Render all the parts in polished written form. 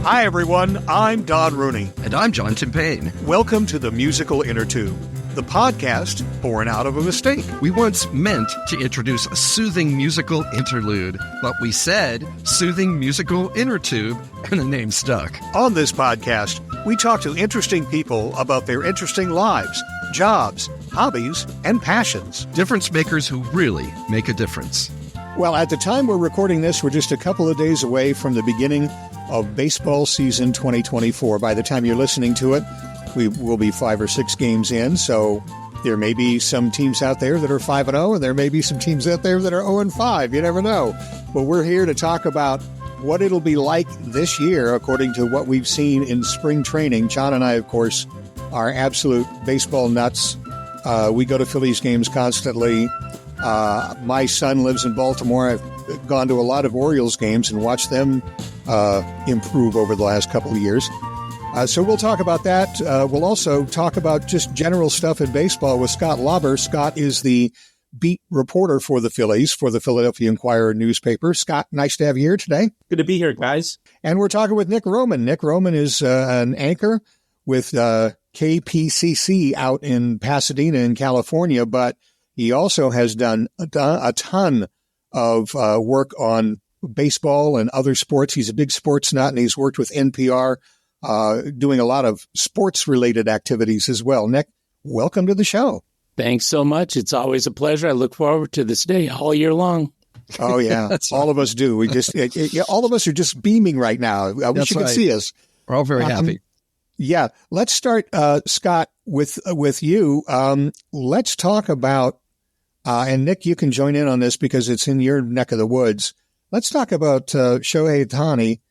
Hi, everyone. I'm Don Rooney. And I'm John Timpane. Welcome to the musical Innertube, the podcast born out of a mistake. We once meant to introduce a soothing musical interlude, but we said soothing musical Innertube, and the name stuck. On this podcast, we talk to interesting people about their interesting lives, jobs, hobbies, and passions. Difference makers who really make a difference. Well, at the time we're recording this, we're just a couple of days away from the beginning of baseball season 2024. By the time you're listening to it, we will be 5 or 6 games in, so there may be some teams out there that are 5-0, and there may be some teams out there that are 0-5. You never know. But we're here to talk about what it'll be like this year, according to what we've seen in spring training. John and I, of course, are absolute baseball nuts. We go to Phillies games constantly. My son lives in Baltimore. I've gone to a lot of Orioles games and watched them improve over the last couple of years. So we'll talk about that. We'll also talk about just general stuff in baseball with Scott Lauber. Scott is the beat reporter for the Phillies for the Philadelphia Inquirer newspaper. Scott, nice to have you here today. Good to be here, guys. And we're talking with Nick Roman. Nick Roman is an anchor with KPCC out in Pasadena in California, but he also has done a ton of work on baseball and other sports. He's a big sports nut, and he's worked with NPR doing a lot of sports-related activities as well. Nick, welcome to the show. Thanks so much. It's always a pleasure. I look forward to this day all year long. Oh, yeah. All of us do. We just all of us are just beaming right now. I wish you could see us. We're all very happy. Yeah. Let's start, Scott, with you. Let's talk about, and Nick, you can join in on this because it's in your neck of the woods. Let's talk about Shohei Ohtani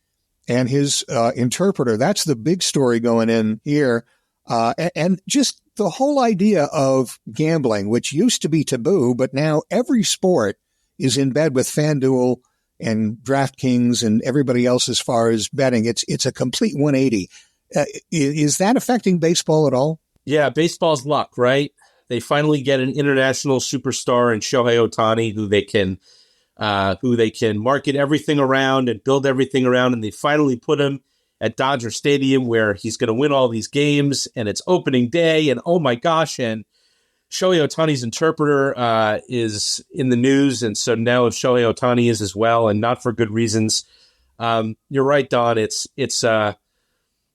and his interpreter. That's the big story going in here. And just the whole idea of gambling, which used to be taboo, but now every sport is in bed with FanDuel and DraftKings and everybody else as far as betting. It's a complete 180. Is that affecting baseball at all? Yeah, baseball's luck, right? They finally get an international superstar in Shohei Ohtani who they can market everything around and build everything around. And they finally put him at Dodger Stadium where he's going to win all these games, and it's opening day. And oh my gosh. And Shohei Ohtani's interpreter is in the news. And so now Shohei Ohtani is as well, and not for good reasons. You're right, Don.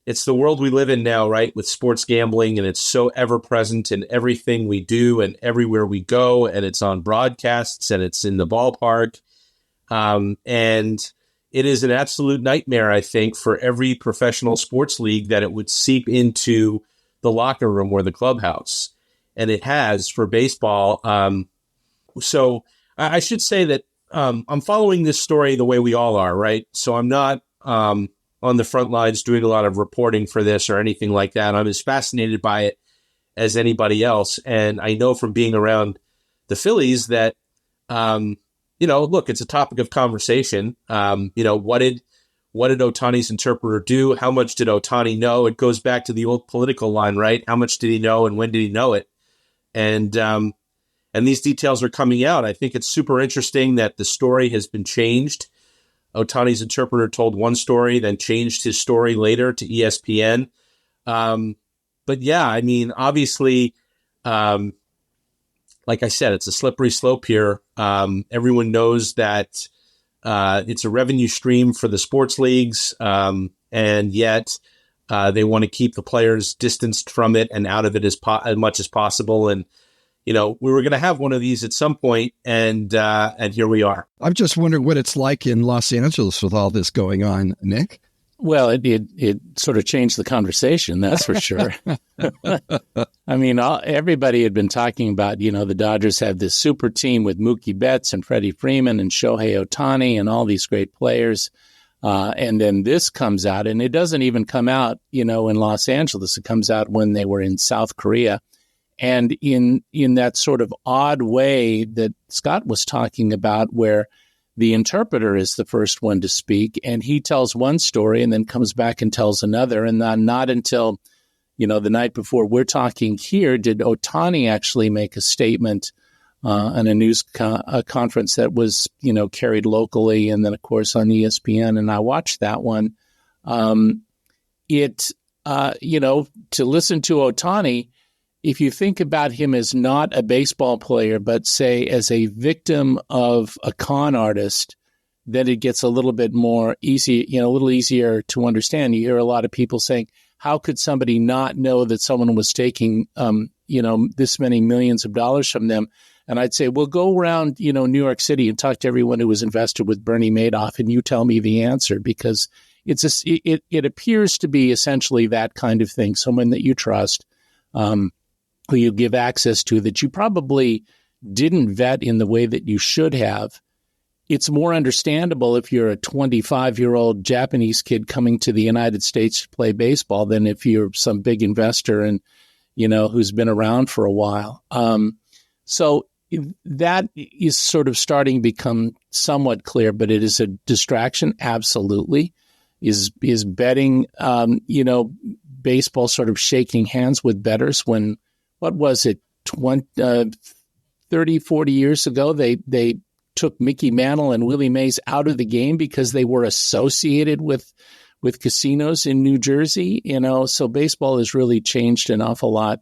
It's the world we live in now, right? With sports gambling, and it's so ever present in everything we do and everywhere we go. And it's on broadcasts, and it's in the ballpark. And it is an absolute nightmare, I think, for every professional sports league that it would seep into the locker room or the clubhouse. And it has for baseball. So I should say that I'm following this story the way we all are, right? So I'm not on the front lines doing a lot of reporting for this or anything like that. I'm as fascinated by it as anybody else. And I know from being around the Phillies that, look, it's a topic of conversation. What did Ohtani's interpreter do? How much did Ohtani know? It goes back to the old political line, right? How much did he know and when did he know it? And these details are coming out. I think it's super interesting that the story has been changed. Ohtani's interpreter told one story, then changed his story later to ESPN. But yeah, I mean, obviously, like I said, it's a slippery slope here. Everyone knows that it's a revenue stream for the sports leagues, and yet they want to keep the players distanced from it and out of it as much as possible. And we were going to have one of these at some point, and here we are. I'm just wondering what it's like in Los Angeles with all this going on, Nick. Well, it sort of changed the conversation, that's for sure. I mean, everybody had been talking about, the Dodgers have this super team with Mookie Betts and Freddie Freeman and Shohei Ohtani and all these great players. And then this comes out, and it doesn't even come out, in Los Angeles. It comes out when they were in South Korea. And in that sort of odd way that Scott was talking about, where the interpreter is the first one to speak, and he tells one story and then comes back and tells another. And then not until, the night before we're talking here did Ohtani actually make a statement on a news conference that was, carried locally and then, of course, on ESPN. And I watched that one. To listen to Ohtani, if you think about him as not a baseball player, but say as a victim of a con artist, then it gets a little bit more easy, a little easier to understand. You hear a lot of people saying, how could somebody not know that someone was taking, this many millions of dollars from them? And I'd say, well, go around, New York City and talk to everyone who was invested with Bernie Madoff, and you tell me the answer, because it appears to be essentially that kind of thing. Someone that you trust, who you give access to, that you probably didn't vet in the way that you should have. It's more understandable if you're a 25-year-old Japanese kid coming to the United States to play baseball than if you're some big investor and, who's been around for a while. So that is sort of starting to become somewhat clear, but it is a distraction. Absolutely. Is betting, baseball sort of shaking hands with bettors when, what was it, 30, 40 years ago, they took Mickey Mantle and Willie Mays out of the game because they were associated with casinos in New Jersey, so baseball has really changed an awful lot.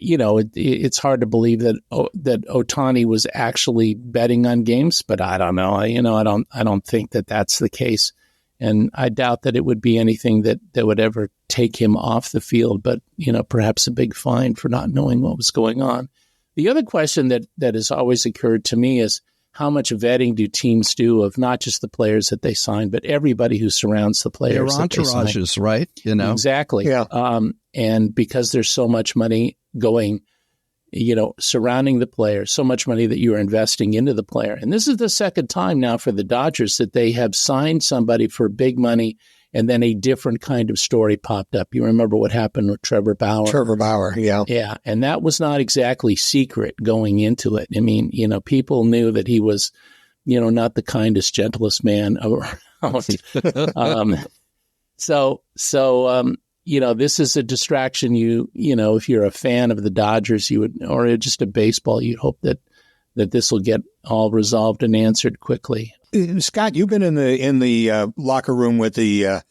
It's hard to believe that Ohtani was actually betting on games, but I don't know. I don't think that that's the case. And I doubt that it would be anything that would ever take him off the field, but, perhaps a big fine for not knowing what was going on. The other question that has always occurred to me is, how much vetting do teams do of not just the players that they sign, but everybody who surrounds the players? Their entourages, right? Exactly. Yeah. And because there's so much money going, surrounding the player, so much money that you are investing into the player. And this is the second time now for the Dodgers that they have signed somebody for big money, and then a different kind of story popped up. You remember what happened with Trevor Bauer? Yeah. Yeah, and that was not exactly secret going into it. I mean, people knew that he was, not the kindest, gentlest man around. This is a distraction. If you're a fan of the Dodgers, or just a baseball, you'd hope that this will get all resolved and answered quickly. Scott, you've been in the locker room with the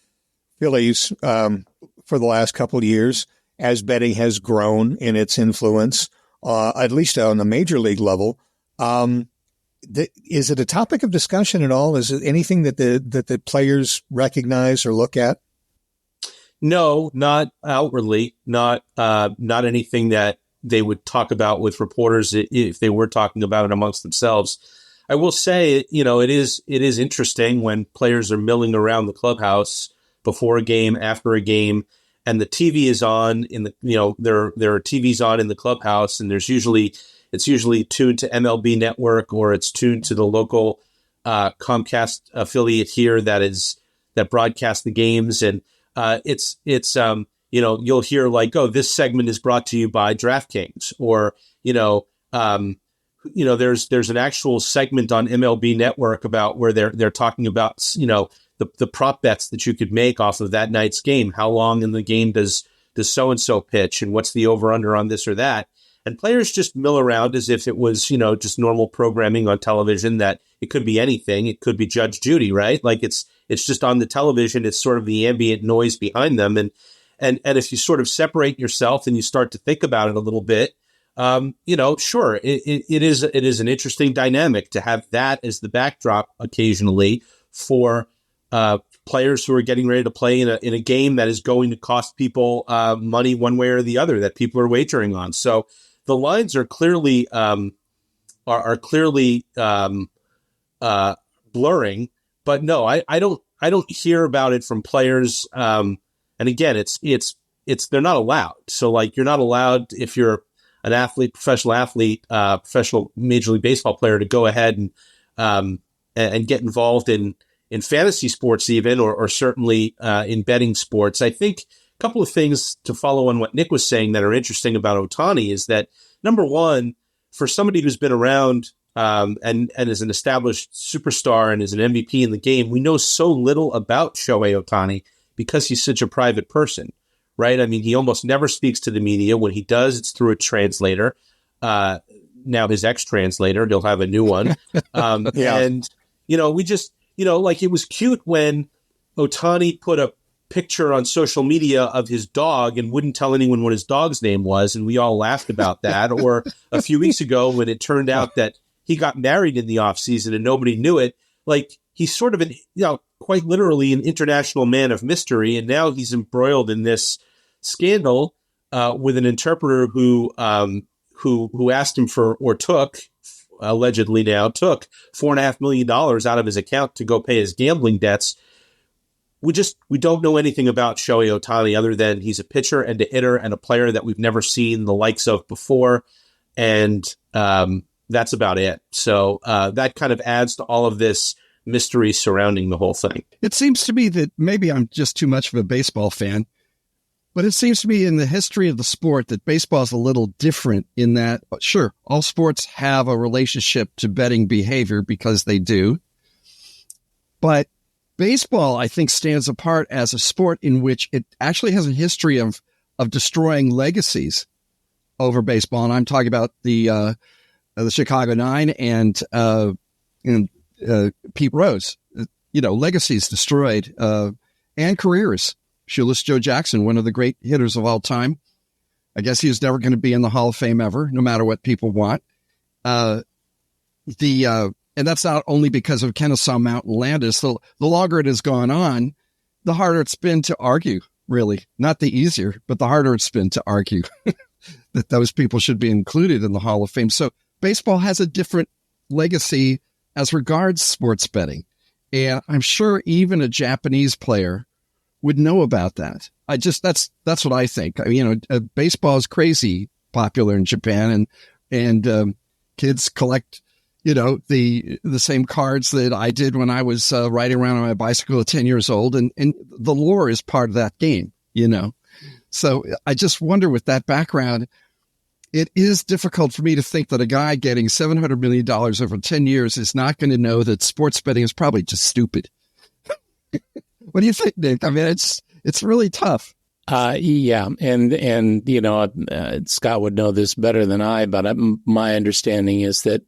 Phillies for the last couple of years as betting has grown in its influence, at least on the major league level. Is it a topic of discussion at all? Is it anything that the players recognize or look at? No, not outwardly, not anything that they would talk about with reporters if they were talking about it amongst themselves. I will say, it is interesting when players are milling around the clubhouse before a game, after a game, and the TV is on in the, there are TVs on in the clubhouse, and it's usually tuned to MLB Network, or it's tuned to the local Comcast affiliate here that broadcasts the games, and you'll hear like, oh, this segment is brought to you by DraftKings, or there's an actual segment on MLB Network about where they're talking about, the prop bets that you could make off of that night's game. How long in the game does so-and-so pitch, and what's the over-under on this or that? And players just mill around as if it was, just normal programming on television, that it could be anything. It could be Judge Judy, right? Like it's just on the television. It's sort of the ambient noise behind them. And if you sort of separate yourself and you start to think about it a little bit, sure, it is an interesting dynamic to have that as the backdrop occasionally for players who are getting ready to play in a game that is going to cost people money one way or the other, that people are wagering on. So the lines are clearly blurring. But no, I don't hear about it from players. And again, it's they're not allowed. So like, you're not allowed, if you're an athlete, professional Major League Baseball player, to go ahead and get involved in fantasy sports even, or certainly in betting sports. I think a couple of things to follow on what Nick was saying that are interesting about Ohtani is that, number one, for somebody who's been around and is an established superstar and is an MVP in the game, we know so little about Shohei Ohtani because he's such a private person, right? I mean, he almost never speaks to the media. When he does, it's through a translator. Now his ex-translator, he'll have a new one. Yeah. And, we just, like, it was cute when Ohtani put a picture on social media of his dog and wouldn't tell anyone what his dog's name was, and we all laughed about that. Or a few weeks ago when it turned out that he got married in the offseason and nobody knew it, like he's sort of an, quite literally an international man of mystery, and now he's embroiled in this scandal with an interpreter who asked him for, or allegedly took $4.5 million out of his account to go pay his gambling debts. We don't know anything about Shohei Ohtani other than he's a pitcher and a hitter and a player that we've never seen the likes of before. And that's about it. So that kind of adds to all of this mystery surrounding the whole thing. It seems to me that maybe I'm just too much of a baseball fan, but it seems to me in the history of the sport that baseball is a little different in that, sure, all sports have a relationship to betting behavior because they do. But baseball, I think, stands apart as a sport in which it actually has a history of destroying legacies over baseball. And I'm talking about the Chicago Nine and Pete Rose. Legacies destroyed and careers. Shoeless Joe Jackson, one of the great hitters of all time. I guess he was never going to be in the Hall of Fame ever, no matter what people want. And that's not only because of Kennesaw Mountain Landis. The longer it has gone on, the harder it's been to argue, really. Not the easier, but the harder it's been to argue that those people should be included in the Hall of Fame. So baseball has a different legacy as regards sports betting. And I'm sure even a Japanese player would know about that. That's what I think. Baseball is crazy popular in Japan, and kids collect the same cards that I did when I was riding around on my bicycle at 10 years old. And the lore is part of that game, So I just wonder, with that background, it is difficult for me to think that a guy getting $700 million over 10 years is not going to know that sports betting is probably just stupid. What do you think, Nick? I mean, it's really tough. Yeah. And Scott would know this better than I, but my understanding is that,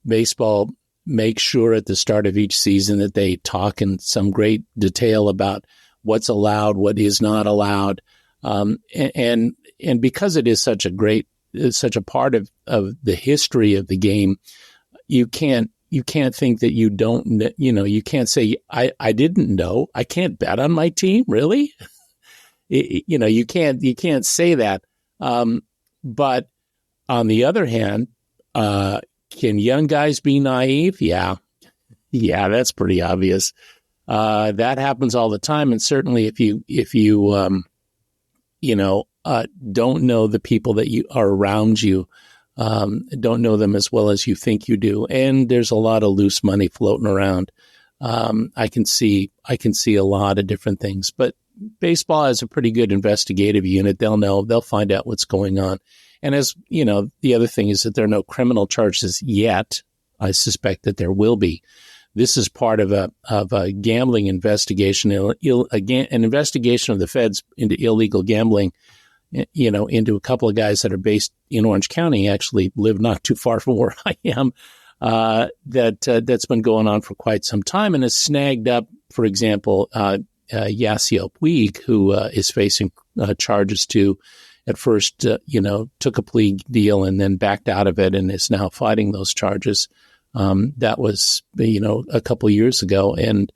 baseball makes sure at the start of each season that they talk in some great detail about what's allowed, what is not allowed. And because it is such a part of the history of the game, you can't think that you don't, you can't say, I didn't know. I can't bet on my team. Really? You can't say that. But on the other hand, can young guys be naive? Yeah, that's pretty obvious. That happens all the time. And certainly if you don't know the people that you are around you, don't know them as well as you think you do. And there's a lot of loose money floating around. I can see a lot of different things, but baseball has a pretty good investigative unit. They'll find out what's going on. And as you know, the other thing is that there are no criminal charges yet. I suspect that there will be. This is part of a gambling investigation, an investigation of the feds into illegal gambling, into a couple of guys that are based in Orange County, actually live not too far from where I am, that's been going on for quite some time and has snagged up, for example, Yasiel Puig, who is facing charges at first, took a plea deal and then backed out of it and is now fighting those charges. That was, a couple years ago. And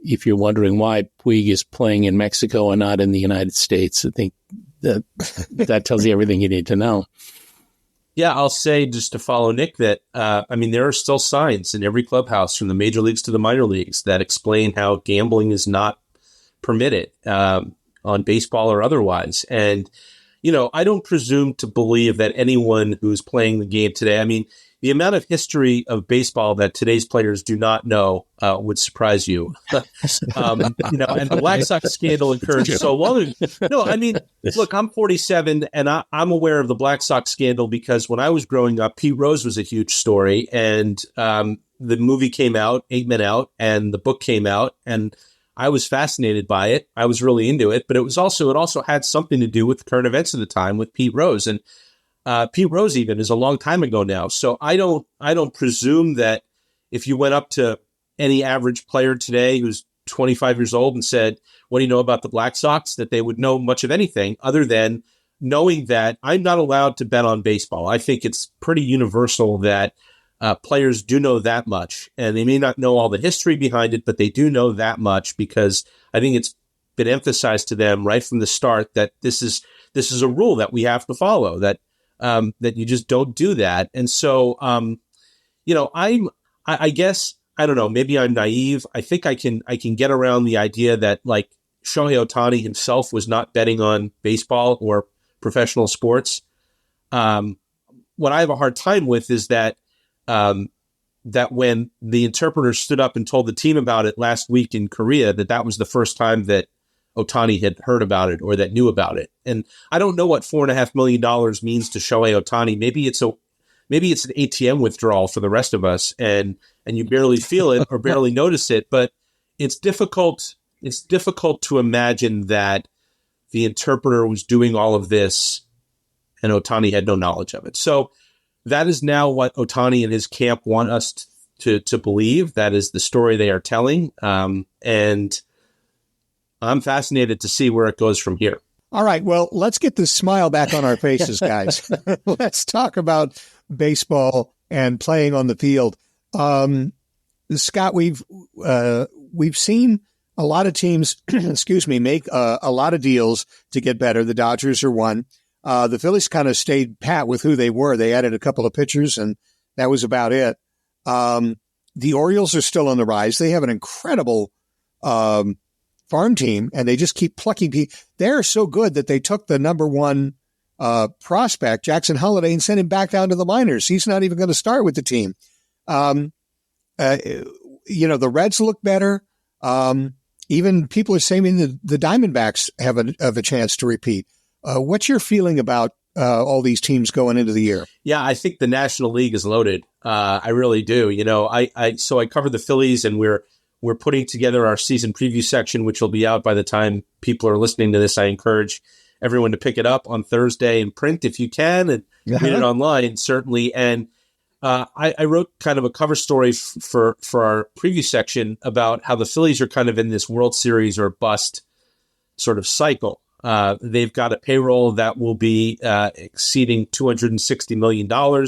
if you're wondering why Puig is playing in Mexico and not in the United States, I think that tells you everything you need to know. Yeah, I'll say, just to follow Nick, that, there are still signs in every clubhouse from the major leagues to the minor leagues that explain how gambling is not permitted on baseball or otherwise. And, I don't presume to believe that anyone who's playing the game today, the amount of history of baseball that today's players do not know would surprise you. And the Black Sox scandal occurred so long ago. No, look, I'm 47 and I'm aware of the Black Sox scandal because when I was growing up, Pete Rose was a huge story. And the movie came out, 8 Men Out, and the book came out. And I was fascinated by it. I was really into it. But it also had something to do with current events at the time with Pete Rose. And Pete Rose even is a long time ago now. So I don't presume that if you went up to any average player today who's 25 years old and said, what do you know about the Black Sox? That they would know much of anything other than knowing that I'm not allowed to bet on baseball. I think it's pretty universal that players do know that much, and they may not know all the history behind it, but they do know that much because I think it's been emphasized to them right from the start that this is a rule that we have to follow, that you just don't do that. And so, I guess, I don't know, maybe I'm naive. I think I can get around the idea that like Shohei Ohtani himself was not betting on baseball or professional sports. What I have a hard time with is that when the interpreter stood up and told the team about it last week in Korea, that was the first time that Ohtani had heard about it or that knew about it. And I don't know what $4.5 million means to Shohei Ohtani. Maybe it's an ATM withdrawal for the rest of us, and you barely feel it or barely notice it. But it's difficult. It's difficult to imagine that the interpreter was doing all of this and Ohtani had no knowledge of it. So that is now what Ohtani and his camp want us to believe. That is the story they are telling. And I'm fascinated to see where it goes from here. All right. Well, let's get the smile back on our faces, guys. Let's talk about baseball and playing on the field. Scott, we've seen a lot of teams, make a lot of deals to get better. The Dodgers are one. The Phillies kind of stayed pat with who they were. They added a couple of pitchers, and that was about it. The Orioles are still on the rise. They have an incredible farm team, and they just keep plucking people. They're so good that they took the number one prospect, Jackson Holliday, and sent him back down to the minors. He's not even going to start with the team. The Reds look better. Even people are saying the Diamondbacks have a chance to repeat. What's your feeling about all these teams going into the year? Yeah, I think the National League is loaded. I really do. So I cover the Phillies, and we're putting together our season preview section, which will be out by the time people are listening to this. I encourage everyone to pick it up on Thursday in print if you can, and read it online, certainly. And I wrote kind of a cover story for our preview section about how the Phillies are kind of in this World Series or bust sort of cycle. They've got a payroll that will be exceeding $260 million,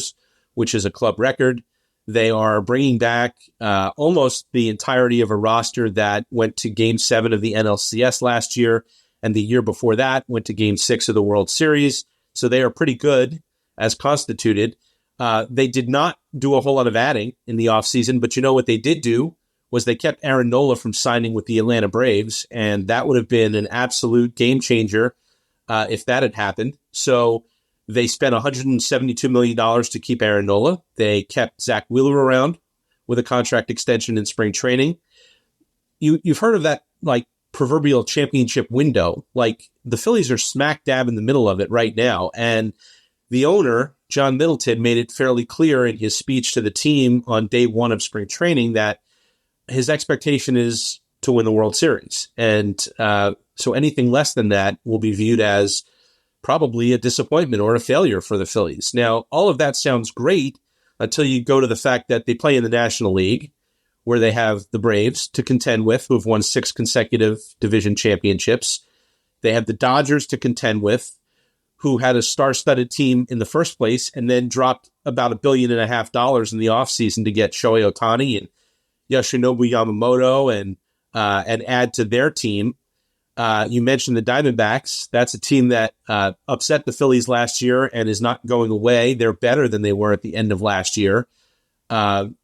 which is a club record. They are bringing back almost the entirety of a roster that went to Game 7 of the NLCS last year, and the year before that went to Game 6 of the World Series. So they are pretty good as constituted. They did not do a whole lot of adding in the offseason, but you know what they did do was they kept Aaron Nola from signing with the Atlanta Braves, and that would have been an absolute game changer if that had happened. So they spent $172 million to keep Aaron Nola. They kept Zach Wheeler around with a contract extension in spring training. You've heard of that like proverbial championship window. Like the Phillies are smack dab in the middle of it right now, and the owner, John Middleton, made it fairly clear in his speech to the team on day one of spring training that his expectation is to win the World Series. And so anything less than that will be viewed as probably a disappointment or a failure for the Phillies. Now, all of that sounds great until you go to the fact that they play in the National League, where they have the Braves to contend with, who have won 6 consecutive division championships. They have the Dodgers to contend with, who had a star-studded team in the first place and then dropped about $1.5 billion in the offseason to get Shohei Ohtani and Yoshinobu Yamamoto and add to their team. You mentioned the Diamondbacks. That's a team that upset the Phillies last year and is not going away. They're better than they were at the end of last year.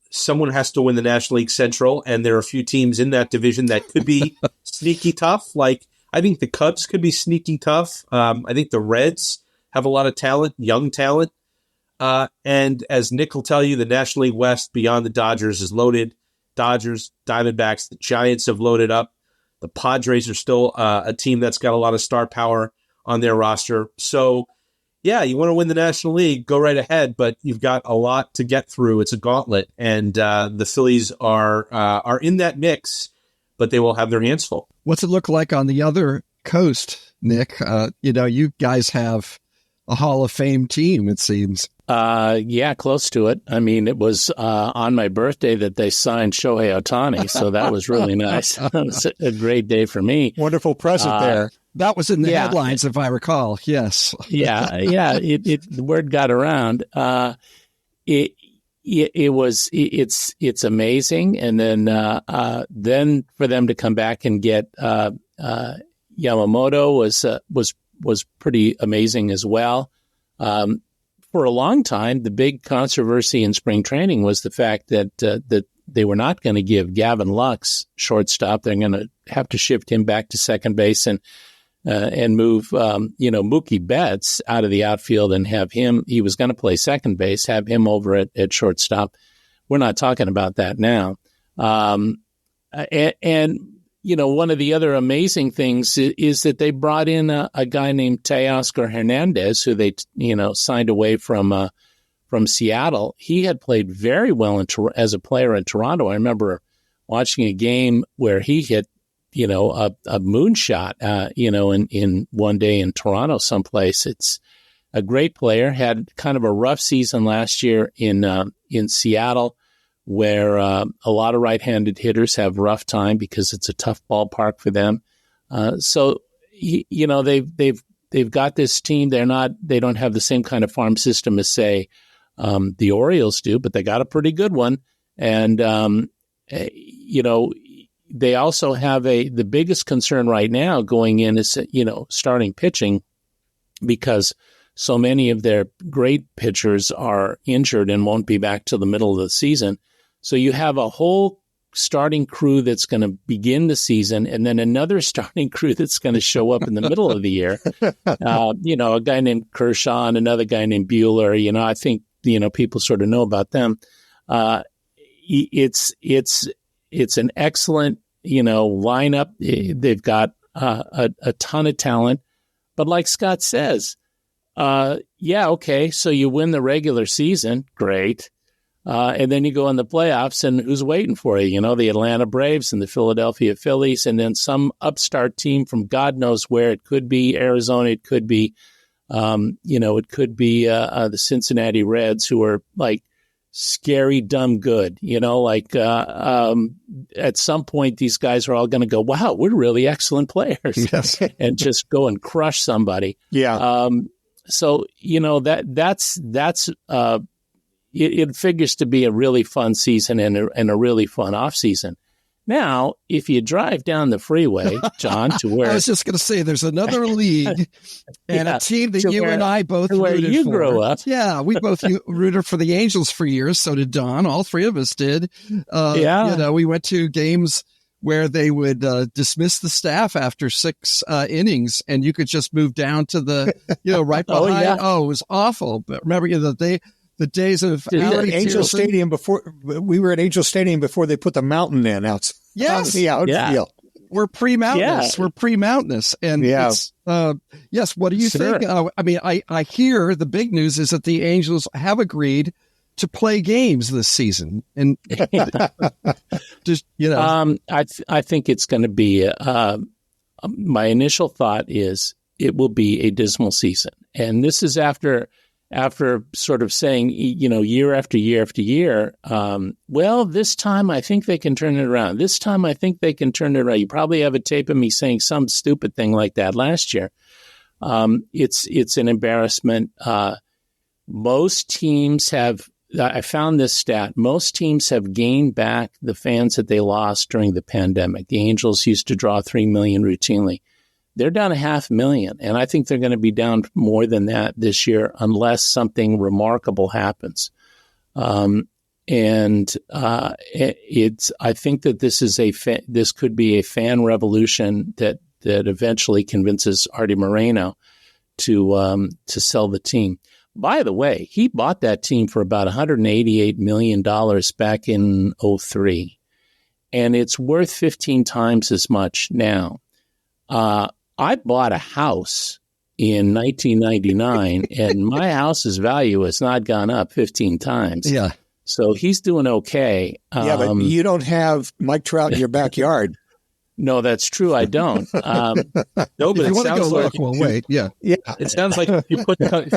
Someone has to win the National League Central, and there are a few teams in that division that could be sneaky tough. Like, I think the Cubs could be sneaky tough. I think the Reds have a lot of talent, young talent. And as Nick will tell you, the National League West beyond the Dodgers is loaded. Dodgers, Diamondbacks, the Giants have loaded up. The Padres are still a team that's got a lot of star power on their roster. So, yeah, you want to win the National League, go right ahead, but you've got a lot to get through. It's a gauntlet, and the Phillies are in that mix, but they will have their hands full. What's it look like on the other coast, Nick? You guys have a Hall of Fame team, it seems. Yeah, close to it. I mean, it was on my birthday that they signed Shohei Ohtani, so that was really nice. It was a great day for me. Wonderful present there. That was in the headlines, if I recall. Yes. The word got around. It's amazing, and then for them to come back and get Yamamoto was pretty amazing as well. For a long time, the big controversy in spring training was the fact that they were not going to give Gavin Lux shortstop. They're going to have to shift him back to second base and move Mookie Betts out of the outfield and have him. He was going to play second base, have him over at shortstop. We're not talking about that now. One of the other amazing things is that they brought in a guy named Teoscar Hernandez, who they signed away from Seattle. He had played very well as a player in Toronto. I remember watching a game where he hit a moonshot in one day in Toronto someplace. It's a great player. Had kind of a rough season last year in Seattle, where a lot of right-handed hitters have rough time because it's a tough ballpark for them. So they've got this team. They don't have the same kind of farm system as, say, the Orioles do, but they got a pretty good one. And they also have the biggest concern right now going in is starting pitching, because so many of their great pitchers are injured and won't be back till the middle of the season. So you have a whole starting crew that's going to begin the season, and then another starting crew that's going to show up in the middle of the year. A guy named Kershaw and another guy named Buehler. I think people sort of know about them. It's an excellent lineup. They've got a ton of talent, but like Scott says, okay, so you win the regular season, great. And then you go in the playoffs, and who's waiting for you? The Atlanta Braves and the Philadelphia Phillies, and then some upstart team from God knows where. It could be Arizona. It could be, the Cincinnati Reds, who are like scary, dumb good. At some point, these guys are all going to go, wow, we're really excellent players. Yes. And just go and crush somebody. Yeah. It figures to be a really fun season and a really fun off season. Now, if you drive down the freeway, John, to where I was just going to say, there's another league and a team that you and I both rooted you for. Grew up. Yeah, we both rooted for the Angels for years. So did Don. All three of us did. We went to games where they would dismiss the staff after 6 innings, and you could just move down to the right behind. It was awful. But remember, the days of Angel Stadium we were at Angel Stadium before they put the mountain in out. Yes. The outfield. We're pre-mountainous. We're pre-mountainous. And yes, what do you think? I hear the big news is that the Angels have agreed to play games this season. And just, I think it's going to be, my initial thought is it will be a dismal season. And this is after sort of saying, year after year after year, this time I think they can turn it around. This time I think they can turn it around. You probably have a tape of me saying some stupid thing like that last year. It's an embarrassment. Most teams have, I found this stat, most teams have gained back the fans that they lost during the pandemic. The Angels used to draw 3 million routinely. They're down 500,000, and I think they're going to be down more than that this year unless something remarkable happens. I think that this could be a fan revolution that eventually convinces Artie Moreno to sell the team. By the way, he bought that team for about $188 million back in 2003, and it's worth 15 times as much now. I bought a house in 1999, and my house's value has not gone up 15 times. Yeah. So he's doing okay. But you don't have Mike Trout in your backyard. No, that's true. I don't. No, but If it you want to go sounds like look, well, wait. Yeah. it sounds like if you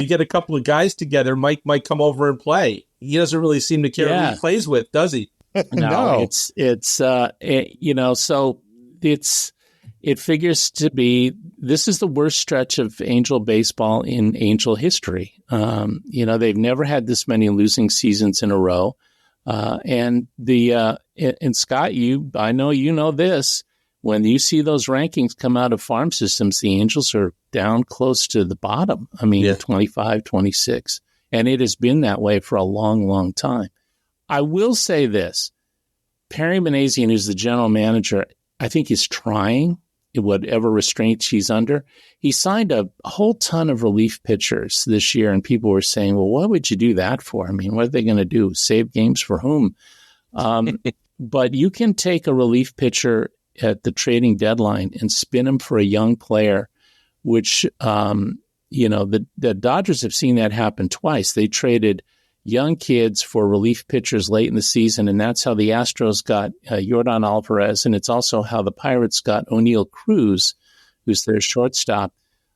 get a couple of guys together, Mike might come over and play. He doesn't really seem to care who he plays with, does he? No. So it figures to be, this is the worst stretch of Angel baseball in Angel history. They've never had this many losing seasons in a row. And Scott, I know you know this. When you see those rankings come out of farm systems, the Angels are down close to the bottom. 25, 26. And it has been that way for a long, long time. I will say this. Perry Manazian, who's the general manager, I think is trying whatever restraints he's under. He signed a whole ton of relief pitchers this year, and people were saying, well, what would you do that for? What are they going to do? Save games for whom? But you can take a relief pitcher at the trading deadline and spin him for a young player, which, the Dodgers have seen that happen twice. They traded young kids for relief pitchers late in the season, and that's how the Astros got Yordan Alvarez, and it's also how the Pirates got O'Neal Cruz, who's their shortstop.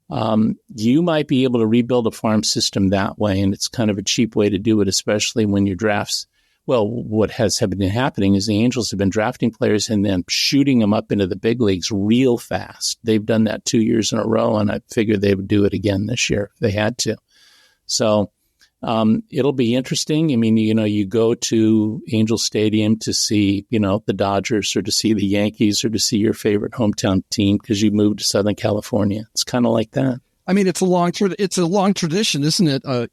You might be able to rebuild a farm system that way, and it's kind of a cheap way to do it, especially when your drafts. Well, what has been happening is the Angels have been drafting players and then shooting them up into the big leagues real fast. They've done that 2 years in a row, and I figured they would do it again this year if they had to. So it'll be interesting. You go to Angel Stadium to see, the Dodgers or to see the Yankees or to see your favorite hometown team because you moved to Southern California. It's kind of like that. It's a long tradition, isn't it? I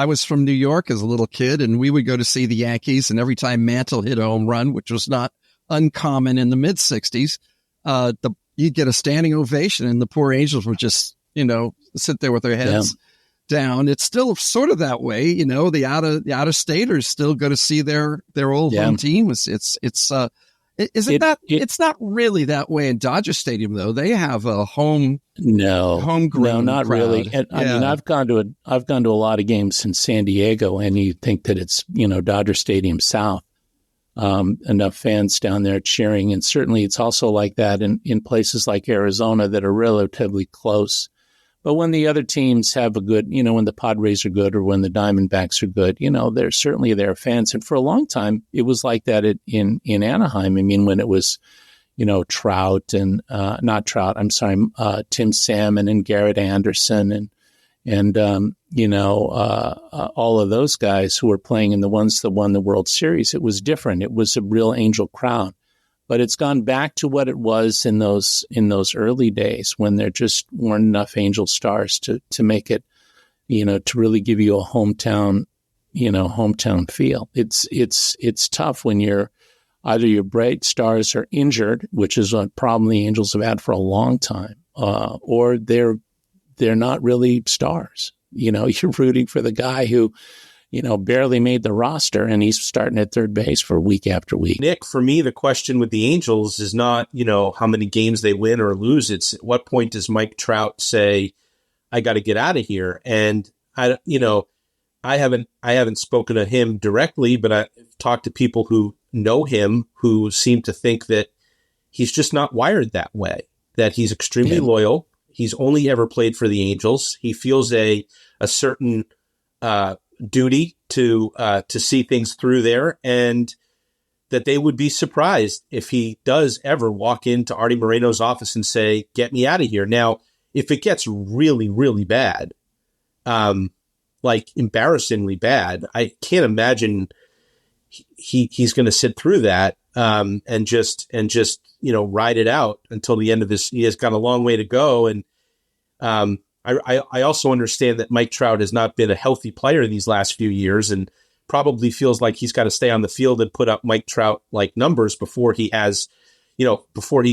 was from New York as a little kid, and we would go to see the Yankees. And every time Mantle hit a home run, which was not uncommon in the mid '60s, you'd get a standing ovation, and the poor Angels would just, sit there with their heads down. It's still sort of that way, the out of staters still go to see their old home team. It's not really that way in Dodger Stadium though. They have a homegrown not crowd. Really. And, I've gone to a lot of games in San Diego, and you think that it's Dodger Stadium South. Enough fans down there cheering, and certainly it's also like that in places like Arizona that are relatively close. But when the other teams have a good, when the Padres are good or when the Diamondbacks are good, they're certainly their fans. And for a long time, it was like that in Anaheim. When it was, Trout and Tim Salmon and Garrett Anderson and all of those guys who were playing in the ones that won the World Series. It was different. It was a real Angel crowd. But it's gone back to what it was in those early days when there just weren't enough Angel stars to make it, to really give you a hometown feel. It's tough when either your bright stars are injured, which is a problem the Angels have had for a long time, or they're not really stars. You're rooting for the guy who barely made the roster, and he's starting at third base for week after week. Nick, for me, the question with the Angels is not, how many games they win or lose. It's at what point does Mike Trout say, I got to get out of here? And I haven't spoken to him directly, but I've talked to people who know him who seem to think that he's just not wired that way, that he's extremely loyal. He's only ever played for the Angels. He feels a certain, duty to see things through there, and that they would be surprised if he does ever walk into Artie Moreno's office and say, get me out of here. Now, if it gets really, really bad, like embarrassingly bad, I can't imagine he's going to sit through that and just ride it out until the end of this. He has got a long way to go. And I also understand that Mike Trout has not been a healthy player in these last few years, and probably feels like he's got to stay on the field and put up Mike Trout like numbers before he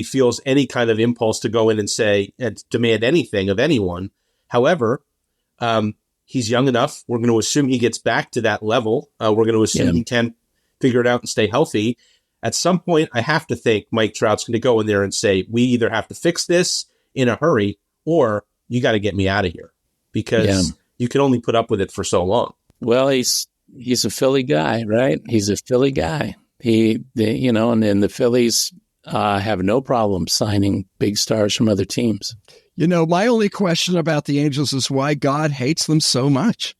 feels any kind of impulse to go in and say and demand anything of anyone. However, he's young enough. We're going to assume he gets back to that level. We're going to assume he can figure it out and stay healthy. At some point, I have to think Mike Trout's going to go in there and say, we either have to fix this in a hurry, or you got to get me out of here, because you can only put up with it for so long. Well, he's a Philly guy, right? He's a Philly guy. And then the Phillies, have no problem signing big stars from other teams. You know, my only question about the Angels is why God hates them so much.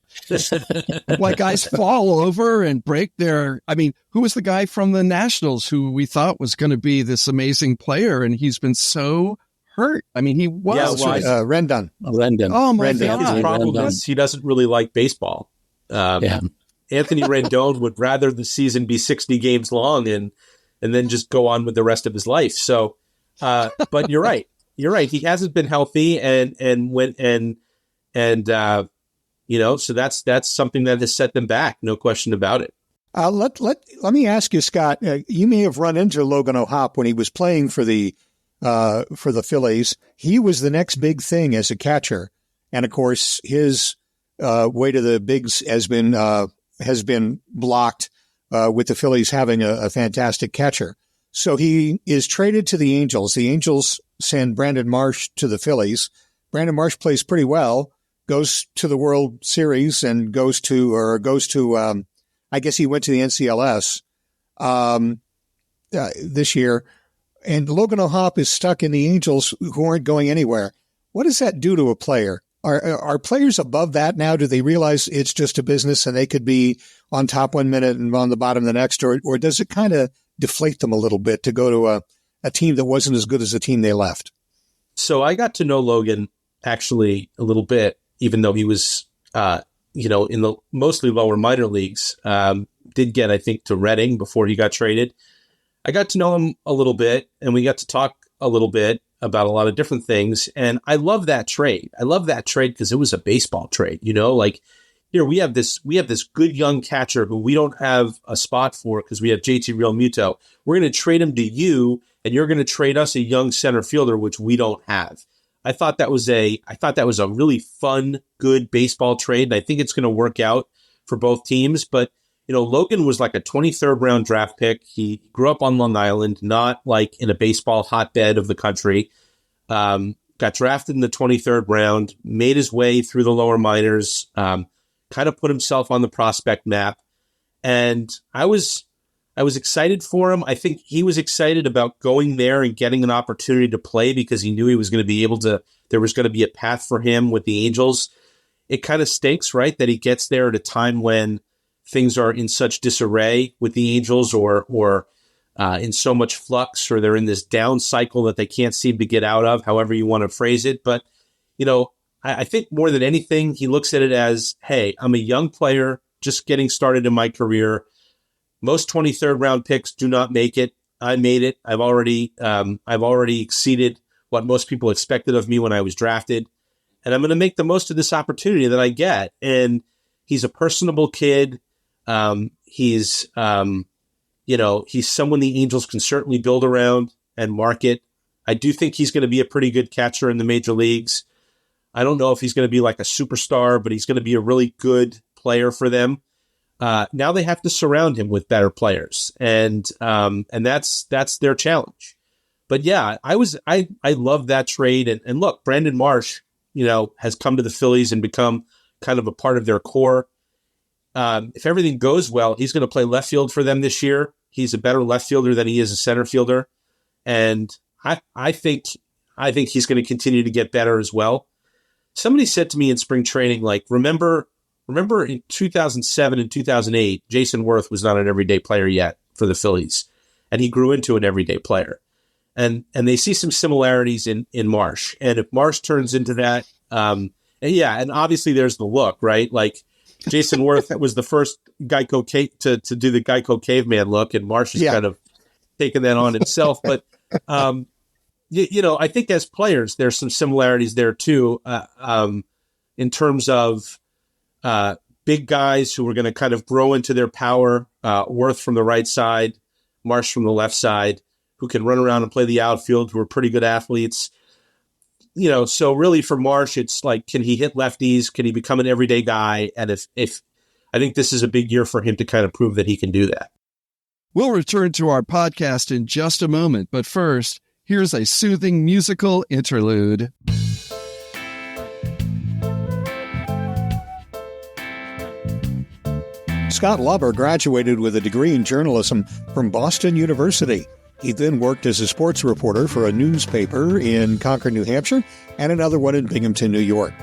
Why guys fall over and break their... I mean, who was the guy from the Nationals who we thought was going to be this amazing player, and he's been so hurt? I mean, he was. Rendon. Rendon. Oh, my Rendon. God. His problem is he doesn't really like baseball. Anthony Rendon would rather the season be 60 games long and then just go on with the rest of his life. So, but you're right. You're right. He hasn't been healthy, so that's something that has set them back. No question about it. Let me ask you, Scott. You may have run into Logan O'Hoppe when he was playing for the Phillies. He was the next big thing as a catcher, and of course, his way to the bigs has been blocked with the Phillies having a fantastic catcher. So he is traded to the Angels. The Angels send Brandon Marsh to the Phillies. Brandon Marsh plays pretty well, goes to the World Series and goes to I guess he went to the NCLS this year. And Logan O'Hoppe is stuck in the Angels who aren't going anywhere. What does that do to a player? Are players above that now? Do they realize it's just a business and they could be on top 1 minute and on the bottom the next? Or does it kind of deflate them a little bit to go to a team that wasn't as good as the team they left? So I got to know Logan actually a little bit, even though he was, in the mostly lower minor leagues. Did get, I think, to Reading before he got traded. I got to know him a little bit, and we got to talk a little bit about a lot of different things. And I love that trade. I love that trade because it was a baseball trade. Like here we have this good young catcher who we don't have a spot for because we have JT Realmuto. We're going to trade him to you, and you're going to trade us a young center fielder, which we don't have. I thought that was a really fun, good baseball trade, and I think it's going to work out for both teams. But Logan was like a 23rd round draft pick. He grew up on Long Island, not like in a baseball hotbed of the country. Got drafted in the 23rd round, made his way through the lower minors, kind of put himself on the prospect map. And I was excited for him. I think he was excited about going there and getting an opportunity to play because he knew he was going to be able to, there was going to be a path for him with the Angels. It kind of stinks, right, that he gets there at a time when things are in such disarray with the Angels or in so much flux, or they're in this down cycle that they can't seem to get out of, however you want to phrase it. But, I think more than anything, he looks at it as, hey, I'm a young player just getting started in my career. Most 23rd round picks do not make it. I made it. I've already exceeded what most people expected of me when I was drafted. And I'm going to make the most of this opportunity that I get. And he's a personable kid. He's someone the Angels can certainly build around and market. I do think he's going to be a pretty good catcher in the major leagues. I don't know if he's going to be like a superstar, but he's going to be a really good player for them. Now they have to surround him with better players, and that's their challenge. But yeah, I love that trade. And look, Brandon Marsh, has come to the Phillies and become kind of a part of their core. If everything goes well, he's going to play left field for them this year. He's a better left fielder than he is a center fielder. And I think he's going to continue to get better as well. Somebody said to me in spring training, like, remember in 2007 and 2008, Jason Worth was not an everyday player yet for the Phillies, and he grew into an everyday player. And they see some similarities in Marsh. And if Marsh turns into that, and obviously there's the look, right? Like, Jason Worth was the first Geico to do the Geico caveman look, and Marsh has kind of taken that on himself. But I think as players, there's some similarities there too, in terms of big guys who are going to kind of grow into their power. Worth from the right side, Marsh from the left side, who can run around and play the outfield, who are pretty good athletes. So really for Marsh, it's like, can he hit lefties? Can he become an everyday guy? And if I think this is a big year for him to kind of prove that he can do that. We'll return to our podcast in just a moment, but first, here's a soothing musical interlude. Scott Lauber graduated with a degree in journalism from Boston University. He then worked as a sports reporter for a newspaper in Concord, New Hampshire, and another one in Binghamton, New York.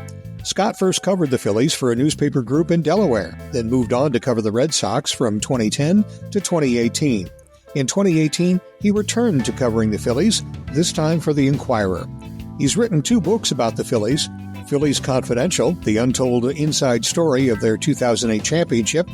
Scott first covered the Phillies for a newspaper group in Delaware, then moved on to cover the Red Sox from 2010 to 2018. In 2018, he returned to covering the Phillies, this time for the Inquirer. He's written 2 books about the Phillies, Phillies Confidential, the untold inside story of their 2008 championship,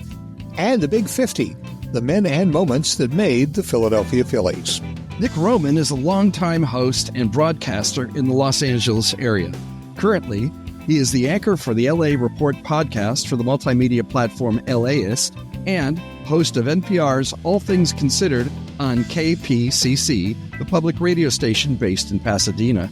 and The Big 50, the men and moments that made the Philadelphia Phillies. Nick Roman is a longtime host and broadcaster in the Los Angeles area. Currently, he is the anchor for the LA Report podcast for the multimedia platform LAist and host of NPR's All Things Considered on KPCC, the public radio station based in Pasadena.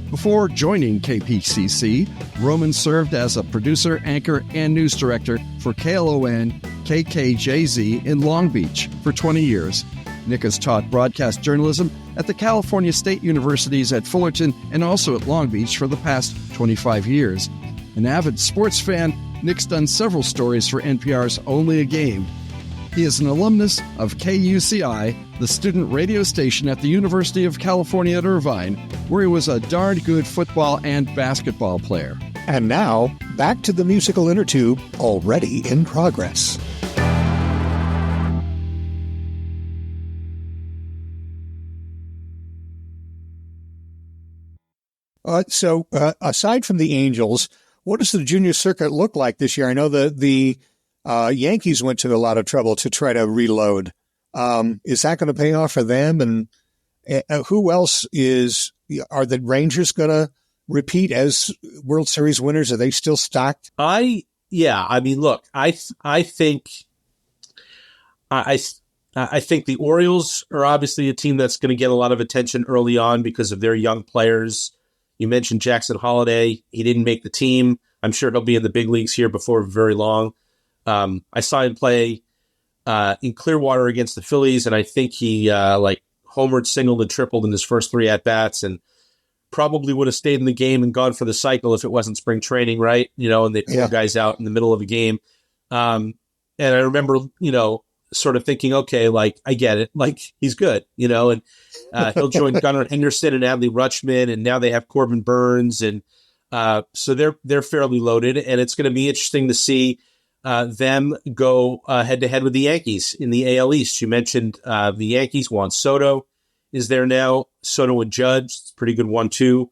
Before joining KPCC, Roman served as a producer, anchor, and news director for KLON KKJZ in Long Beach for 20 years. Nick has taught broadcast journalism at the California State Universities at Fullerton and also at Long Beach for the past 25 years. An avid sports fan, Nick's done several stories for NPR's Only a Game. He is an alumnus of KUCI, the student radio station at the University of California at Irvine, where he was a darned good football and basketball player. And now, back to the musical Innertube, already in progress. So, aside from the Angels, what does the junior circuit look like this year? I know the Yankees went to a lot of trouble to try to reload. Is that going to pay off for them? And who else are the Rangers going to repeat as World Series winners? Are they still stacked? I mean, look, I think the Orioles are obviously a team that's going to get a lot of attention early on because of their young players. You mentioned Jackson Holliday. He didn't make the team. I'm sure he'll be in the big leagues here before very long. I saw him play in Clearwater against the Phillies, and I think he homered, singled, and tripled in his first 3 at-bats, and probably would have stayed in the game and gone for the cycle if it wasn't spring training, right? And they pull guys out in the middle of a game. And I remember, sort of thinking, okay, I get it. He's good, and he'll join Gunnar Henderson and Adley Rutschman, and now they have Corbin Burns. And so they're fairly loaded, and it's going to be interesting to see them go head-to-head with the Yankees in the AL East. You mentioned the Yankees. Juan Soto is there now. Soto and Judge, it's a pretty good 1-2.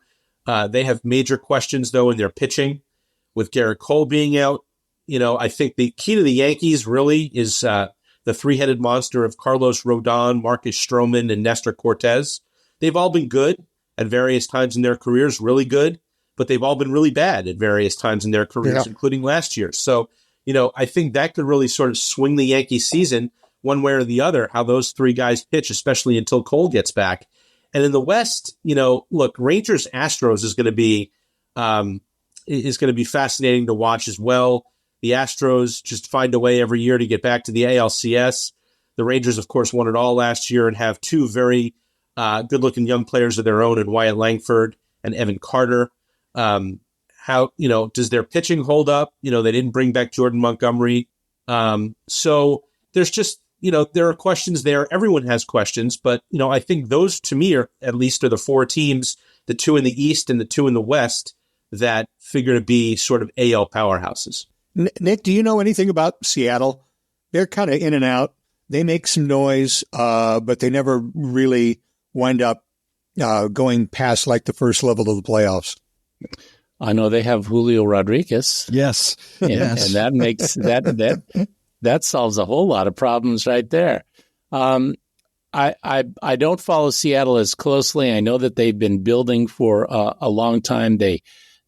They have major questions, though, in their pitching with Garrett Cole being out. I think the key to the Yankees really is the 3-headed monster of Carlos Rodon, Marcus Stroman, and Nestor Cortez. They've all been good at various times in their careers, really good, but they've all been really bad at various times in their careers, including last year. So, I think that could really sort of swing the Yankees season one way or the other, how those 3 guys pitch, especially until Cole gets back. And in the West, look, Rangers Astros is going to be fascinating to watch as well. The Astros just find a way every year to get back to the ALCS. The Rangers, of course, won it all last year and have 2 very good-looking young players of their own in Wyatt Langford and Evan Carter. How, does their pitching hold up? They didn't bring back Jordan Montgomery. So there's just, there are questions there. Everyone has questions, but, I think those to me are the 4 teams, the 2 in the East and the 2 in the West that figure to be sort of AL powerhouses. Nick, do you know anything about Seattle? They're kind of in and out. They make some noise, but they never really wind up going past the first level of the playoffs. I know they have Julio Rodriguez. Yes. And that makes that solves a whole lot of problems right there. I don't follow Seattle as closely. I know that they've been building for a long time.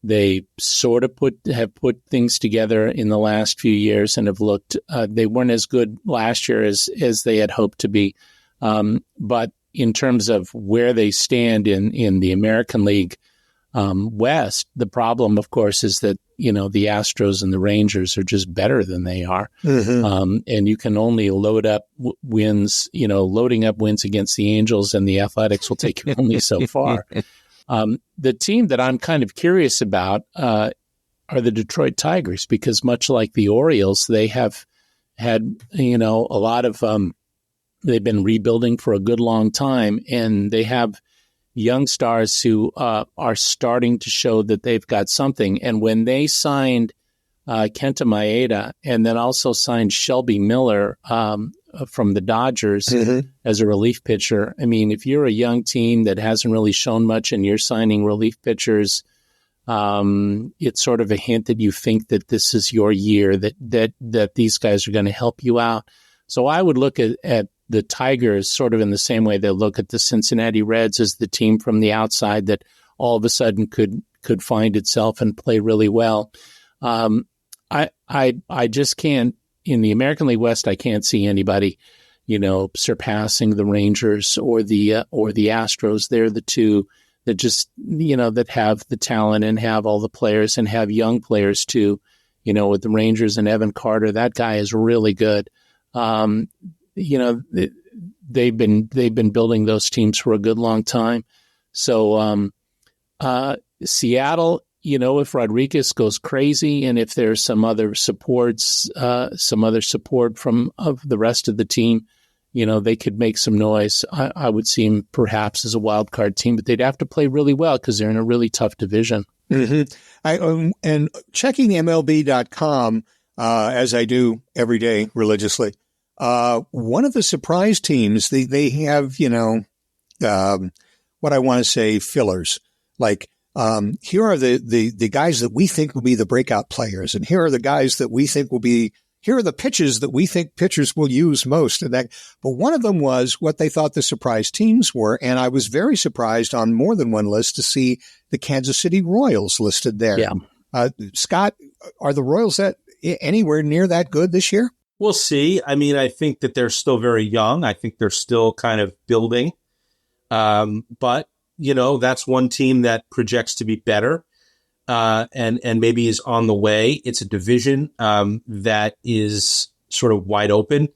They sort of have put things together in the last few years and have looked. They weren't as good last year as they had hoped to be. But in terms of where they stand in the American League West, the problem, of course, is that the Astros and the Rangers are just better than they are, and you can only load up wins. Loading up wins against the Angels and the Athletics will take you only so far. The team that I'm kind of curious about are the Detroit Tigers, because much like the Orioles, they have had, a lot of they've been rebuilding for a good long time, and they have young stars who are starting to show that they've got something. And when they signed Kenta Maeda and then also signed Shelby Miller from the Dodgers as a relief pitcher, I mean, if you're a young team that hasn't really shown much and you're signing relief pitchers, it's sort of a hint that you think that this is your year, that these guys are going to help you out. So I would look at the Tigers sort of in the same way they look at the Cincinnati Reds as the team from the outside that all of a sudden could find itself and play really well. I just can't, in the American League West, I can't see anybody, surpassing the Rangers or the Astros. They're the two that just, that have the talent and have all the players and have young players too. With the Rangers and Evan Carter, that guy is really good. They've been building those teams for a good long time. So Seattle, if Rodriguez goes crazy and if there's some other support from of the rest of the team, they could make some noise. I would see them perhaps as a wild card team, but they'd have to play really well because they're in a really tough division. Mm-hmm. And checking MLB.com, as I do every day religiously, one of the surprise teams, they have, what I want to say, fillers. Like, here are the guys that we think will be the breakout players. And here are the guys that we think here are the pitches that we think pitchers will use most. But one of them was what they thought the surprise teams were. And I was very surprised on more than one list to see the Kansas City Royals listed there. Yeah. Scott, are the Royals anywhere near that good this year? We'll see. I mean, I think that they're still very young. I think they're still kind of building. But, that's one team that projects to be better and maybe is on the way. It's a division that is sort of wide open.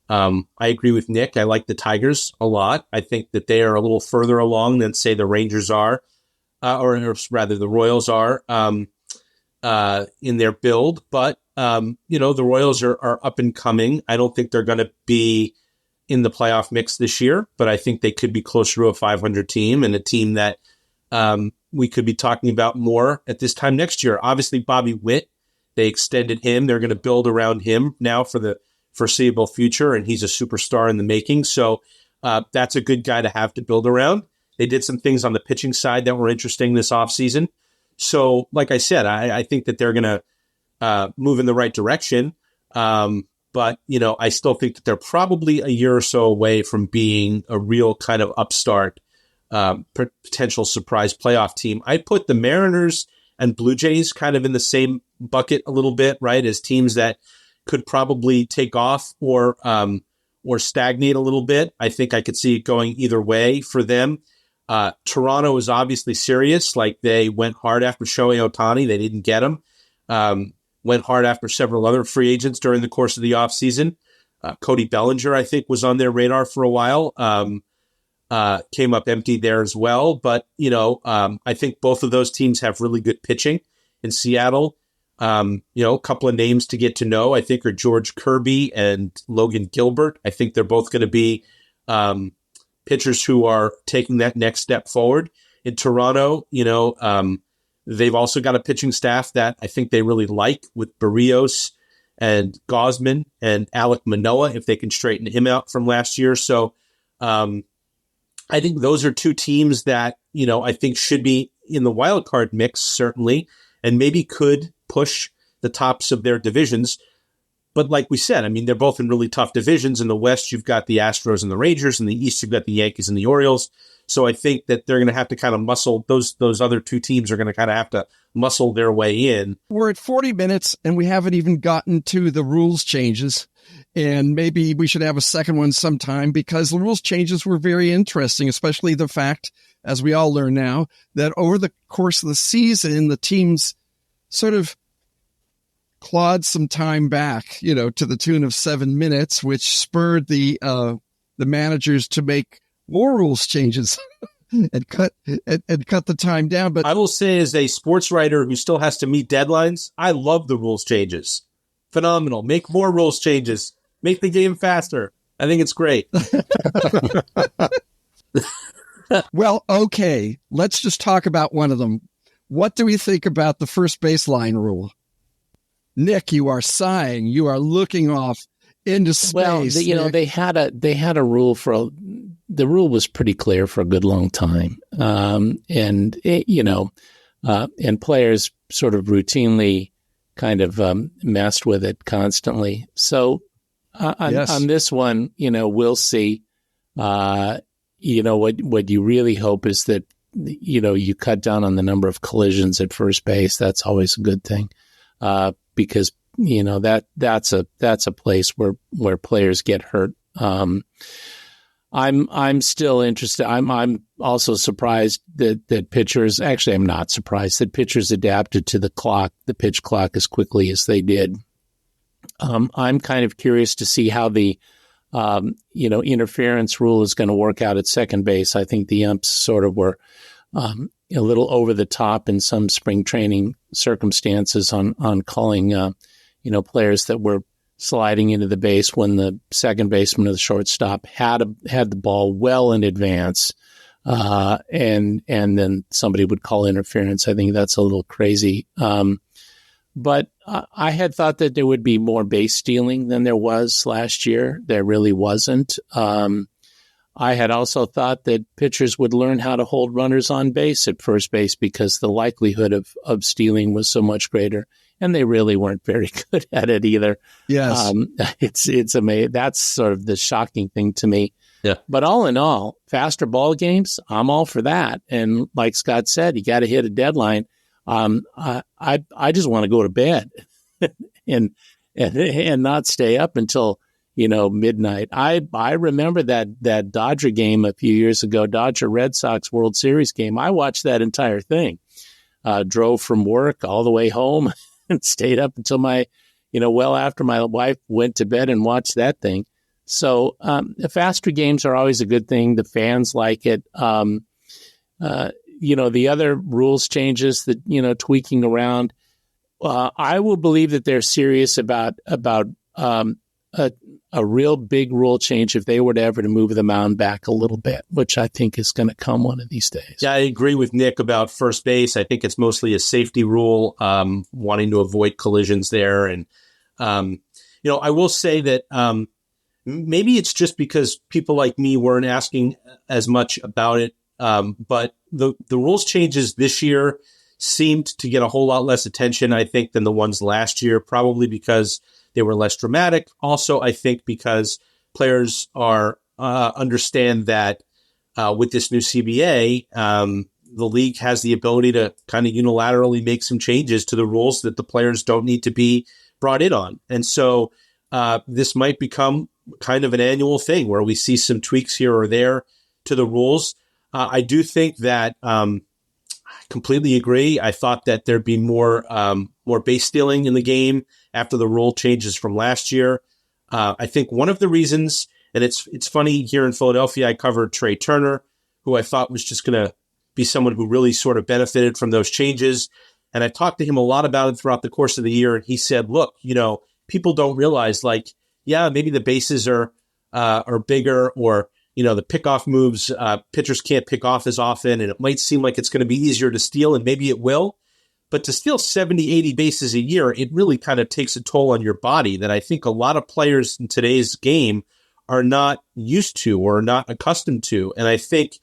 I agree with Nick. I like the Tigers a lot. I think that they are a little further along than, say, the Rangers are, or rather the Royals are in their build. But the Royals are up and coming. I don't think they're going to be in the playoff mix this year, but I think they could be closer to a 500 team and a team that we could be talking about more at this time next year. Obviously, Bobby Witt, they extended him. They're going to build around him now for the foreseeable future, and he's a superstar in the making. So that's a good guy to have to build around. They did some things on the pitching side that were interesting this offseason. So, like I said, I think that they're going to move in the right direction. But, I still think that they're probably a year or so away from being a real kind of upstart, potential surprise playoff team. I put the Mariners and Blue Jays kind of in the same bucket a little bit, right, as teams that could probably take off or stagnate a little bit. I think I could see it going either way for them. Toronto is obviously serious. Like, they went hard after Shohei Ohtani. They didn't get him. Went hard after several other free agents during the course of the offseason. Cody Bellinger, I think, was on their radar for a while. Came up empty there as well. But, I think both of those teams have really good pitching. In Seattle, a couple of names to get to know, I think, are George Kirby and Logan Gilbert. I think they're both going to be pitchers who are taking that next step forward. In Toronto, they've also got a pitching staff that I think they really like, with Barrios and Gausman and Alek Manoah, if they can straighten him out from last year. So I think those are two teams that, I think should be in the wild card mix, certainly, and maybe could push the tops of their divisions. But like we said, I mean, they're both in really tough divisions. In the West, you've got the Astros and the Rangers. In the East, you've got the Yankees and the Orioles. So I think that they're going to have to kind of muscle, those other two teams are going to kind of have to muscle their way in. We're at 40 minutes and we haven't even gotten to the rules changes. And maybe we should have a second one sometime, because the rules changes were very interesting, especially the fact, as we all learn now, that over the course of the season, the teams sort of clawed some time back, to the tune of 7 minutes, which spurred the managers to make more rules changes and cut the time down. But I will say, as a sports writer who still has to meet deadlines, I love the rules changes. Phenomenal. Make more rules changes. Make the game faster. I think it's great. Well, okay. Let's just talk about one of them. What do we think about the first baseline rule? Nick, you are sighing. You are looking off into space. Well, they had a rule the rule was pretty clear for a good long time, and players sort of routinely kind of messed with it constantly. So on this one, we'll see. What you really hope is that you cut down on the number of collisions at first base. That's always a good thing, because that's a place where players get hurt. I'm still interested. I'm also surprised that pitchers. Actually, I'm not surprised that pitchers adapted to the pitch clock, as quickly as they did. I'm kind of curious to see how the interference rule is going to work out at second base. I think the umps sort of were a little over the top in some spring training circumstances on calling players that were sliding into the base when the second baseman or the shortstop had the ball well in advance, and then somebody would call interference. I think that's a little crazy. But I had thought that there would be more base stealing than there was last year. There really wasn't. I had also thought that pitchers would learn how to hold runners on base at first base because the likelihood of stealing was so much greater. And they really weren't very good at it either. Yes. It's amazing. That's sort of the shocking thing to me. Yeah. But all in all, faster ball games, I'm all for that. And like Scott said, you got to hit a deadline. I just want to go to bed and not stay up until midnight. I remember that Dodger game a few years ago, Dodger Red Sox World Series game. I watched that entire thing. Drove from work all the way home and stayed up until well after my wife went to bed and watched that thing. So the faster games are always a good thing. The fans like it. The other rules changes that, tweaking around, I will believe that they're serious about a real big rule change if they were to ever to move the mound back a little bit, which I think is going to come one of these days. Yeah, I agree with Nick about first base. I think it's mostly a safety rule, wanting to avoid collisions there. And, I will say that maybe it's just because people like me weren't asking as much about it. But the rules changes this year seemed to get a whole lot less attention, I think, than the ones last year, probably because they were less dramatic. Also, I think because players understand that with this new CBA, the league has the ability to kind of unilaterally make some changes to the rules that the players don't need to be brought in on. And so this might become kind of an annual thing where we see some tweaks here or there to the rules. I do think that I completely agree. I thought that there'd be more base stealing in the game after the rule changes from last year. I think one of the reasons, and it's funny, here in Philadelphia, I covered Trey Turner, who I thought was just going to be someone who really sort of benefited from those changes. And I talked to him a lot about it throughout the course of the year. And he said, look, people don't realize, maybe the bases are bigger, or the pickoff moves, pitchers can't pick off as often, and it might seem like it's going to be easier to steal, and maybe it will. But to steal 70, 80 bases a year, it really kind of takes a toll on your body that I think a lot of players in today's game are not used to or not accustomed to. And I think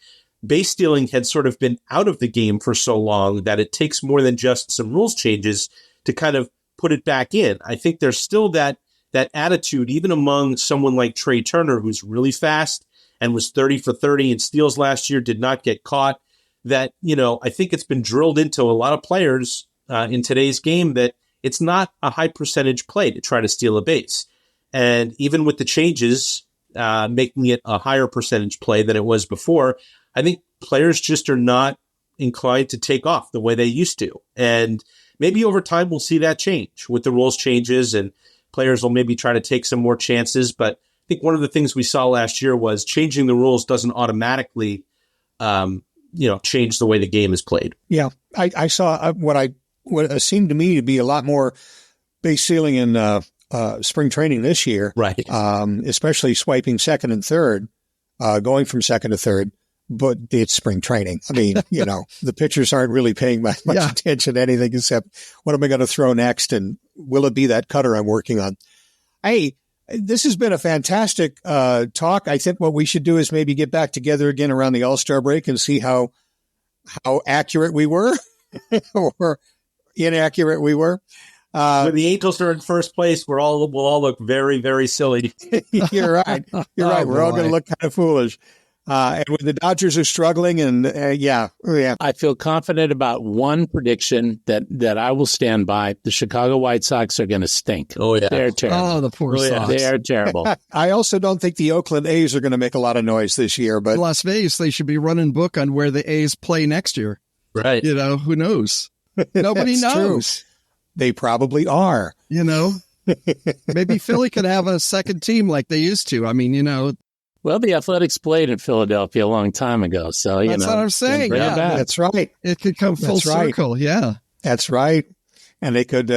base stealing had sort of been out of the game for so long that it takes more than just some rules changes to kind of put it back in. I think there's still that attitude, even among someone like Trey Turner, who's really fast and was 30 for 30 in steals last year, did not get caught, that, I think it's been drilled into a lot of players in today's game that it's not a high percentage play to try to steal a base. And even with the changes, making it a higher percentage play than it was before, I think players just are not inclined to take off the way they used to. And maybe over time we'll see that change with the rules changes, and players will maybe try to take some more chances. But I think one of the things we saw last year was changing the rules doesn't automatically, change the way the game is played. Yeah, I saw what seemed to me to be a lot more base stealing in spring training this year, Right. Especially swiping second and third, going from second to third. But it's spring training. I mean, the pitchers aren't really paying much attention to anything except what am I going to throw next, and will it be that cutter I'm working on? Hey, this has been a fantastic talk. I think what we should do is maybe get back together again around the All-Star break and see how accurate we were or inaccurate we were. When the Angels are in first place, we'll all look very, very silly. You're right. We're all going to look kind of foolish. And when the Dodgers are struggling, and I feel confident about one prediction that I will stand by. The Chicago White Sox are going to stink. Oh, yeah. They're terrible. Oh, the poor Sox. They are terrible. I also don't think the Oakland A's are going to make a lot of noise this year. But Las Vegas, they should be running book on where the A's play next year. Right. Who knows? Nobody knows. True. They probably are. Maybe Philly could have a second team like they used to. I mean, Well, the Athletics played in Philadelphia a long time ago, so that's what I'm saying. bring it back. That's right. It could come full circle. Yeah, that's right. And they could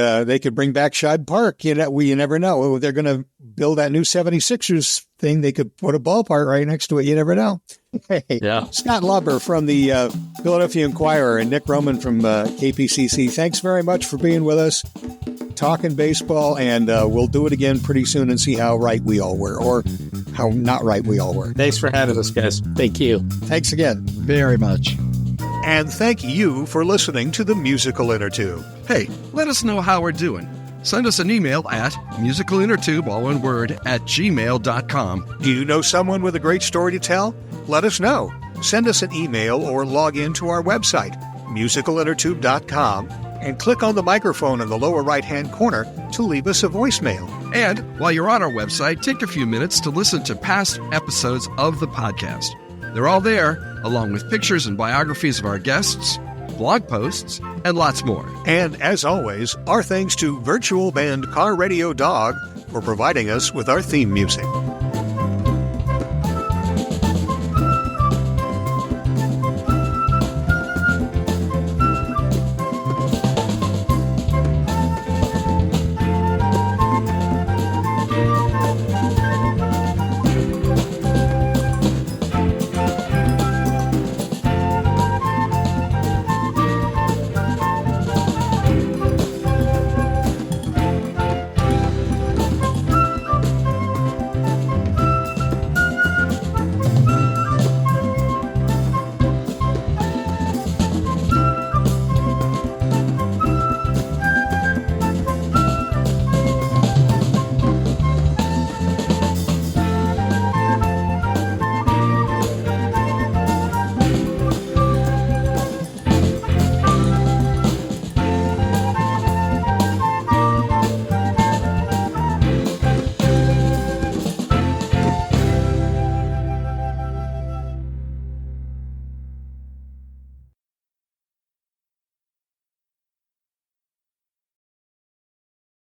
bring back Shibe Park. You never know. They're going to build that new 76ers thing. They could put a ballpark right next to it. You never know. Hey, Yeah. Scott Lauber from the Philadelphia Inquirer and Nick Roman from KPCC. Thanks very much for being with us, talking baseball, and we'll do it again pretty soon and see how right we all were, or how not right we all were. Thanks for having us, guys. Thank you. Thanks again. very much. And thank you for listening to the Musical Innertube. Hey, let us know how we're doing. Send us an email at musicalinnertube, all one word, @gmail.com. Do you know someone with a great story to tell? Let us know. Send us an email or log in to our website, musicalinnertube.com, and click on the microphone in the lower right-hand corner to leave us a voicemail. And while you're on our website, take a few minutes to listen to past episodes of the podcast. They're all there, along with pictures and biographies of our guests, blog posts, and lots more. And as always, our thanks to virtual band Car Radio Dog for providing us with our theme music.